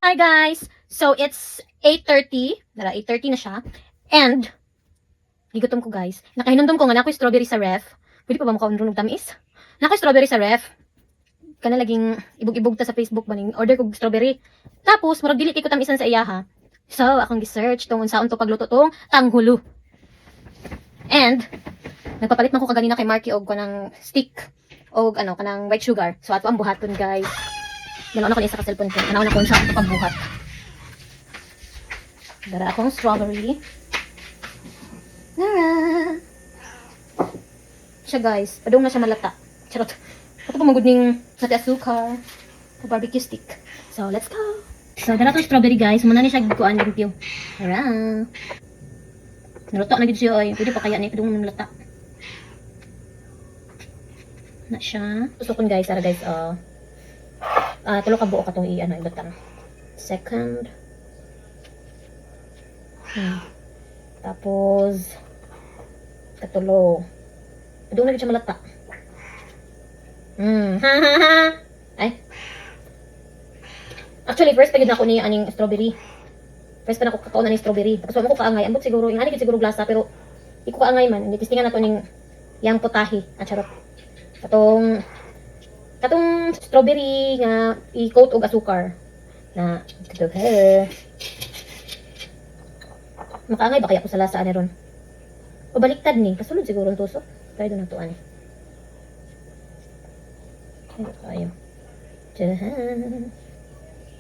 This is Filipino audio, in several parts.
Hi guys! So it's 8:30. Dara, 8:30 na siya. And, gigutom ko guys. Nakahinumdum ko nga na ako yung strawberry sa ref. Pwede pa ba makaunrong tamis? Na ako yung strawberry sa ref. Kana laging ibog-ibog ta sa Facebook ba ning order ko strawberry. Tapos, murag dili kay ko tamisan sa iya ha. So, akong gi-search tong unsaon to pagluto tong tanghulo. And, nagpapalit man ko kaganina kay Marky og kanang stick og kanang white sugar. So ato ang buhaton guys. Dalaw na ko isa ka cellphone ko. Tanaw na ko sa ato pagbuhat. Dara akong strawberry. Nara. Siya guys, padung na siya malata. Charot. Ato pa magud ning nati asukar, barbecue stick. So let's go. So dara to strawberry guys, muna ni siya gikuan limpyo. Tara. Naluto na gid siya oy. Pwede pa kaya ni padung nang lata. Na siya. Susukon guys, ara guys, tulo ka buo katong ibutang. Second. Tapos katulo. Padung na gid siya malata. Ay. Actually, first pa gid nako ni aning strawberry. First pa nako kakaon na ni strawberry. Tapos mo ko kaangay. Ambot siguro, ingani gid siguro glasa pero di ko kaangay man. Hindi testingan nato ning yang potahi. Charot. Katong strawberry nga i-coat og asukar na kadughe. Makaangay ba kaya ko sa lasa ani ron? O baliktad ni, kasulod siguro ang tusok. Try do na to ani. Ayo. Jahan.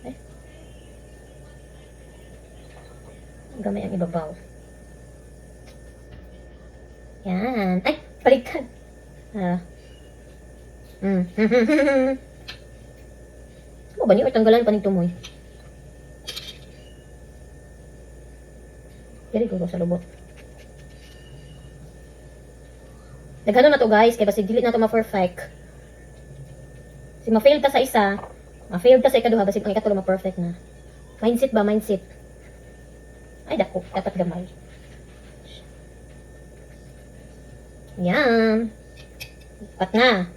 Ay. Gamay ang ibabaw. Yan. Ay, baliktad. Ano ba niyo? Tanggalan pa nito mo eh. Dari ko sa lubot. Nagano na to guys, kaya basi dili na to ma-perfect. Si ma-fail ta sa isa, ma-fail ta sa ikaduha, basi ang ikatulo ma-perfect na. Mindset ba? Mindset. Ay dako, dapat gamay. Yan. Pat na.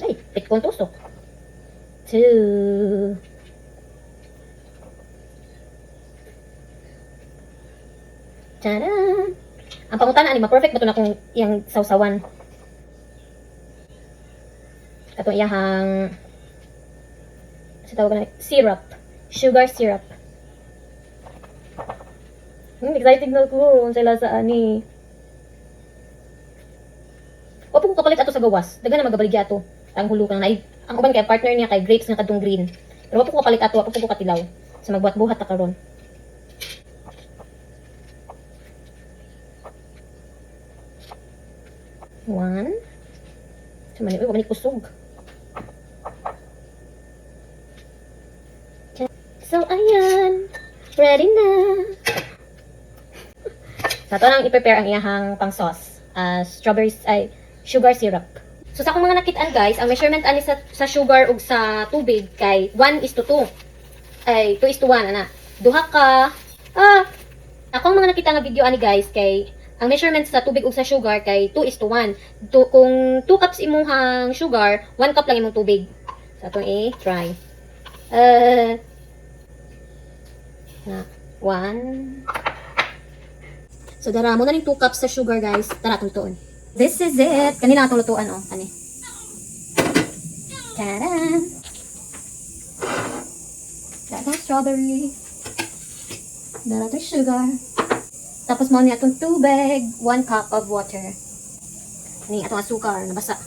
Ay, pit kong tusok. 2. Tadaan! Ang pangutana, ma-perfect ba ito na kung yung sausawan? Katong iyahang sa tawag na syrup. Sugar syrup. Excited na ko sa lasa ani. Wapo ko kapalit ato sa gawas. Daga na magabaligya ato. Tanghulo ka na. Ang uban kay partner niya kay grapes nga kadtong green. Pero wapo ko kapalit ato, wapo ko katilaw. Sa magbuhat-buhat ta karon. One. Sa mani, uy, kusog. So, ayan. Ready na. Sa ito nang i-prepare ang iyahang pang sauce. Strawberries, ay, sugar syrup. So sa akong mga nakitaan guys, ang measurement ani sa sugar ug sa tubig kay 1:2. Ay 2:1 ana. Duha ka akong mga nakita nga video ani guys kay ang measurement sa tubig ug sa sugar kay 2:1. Kung 2 cups imuhang sugar, 1 cup lang imong tubig. So atong i-try. Na 1. So dara mo na ning 2 cups sa sugar guys. Tara tuon. This is it. Kanina atong lutuan oh, kani. Tada! Dara strawberry. Dara to sugar. Tapos mo ni atong tubig, 1 cup of water. Ni atong asukar nabasa.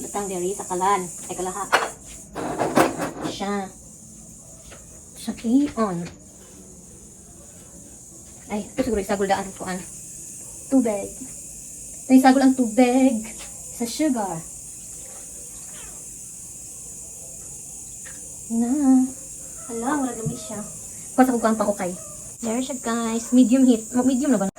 Butang diri sa kalan. Ay kalaha. Siya. On. Ay, ito siguro isagol daan ko an. Tubig. Ito isagol ang tubig sa sugar. Na. Hala, wala gamit siya. Kuha sa kong pang-ukay. There siya guys. Medium heat. Medium na ba?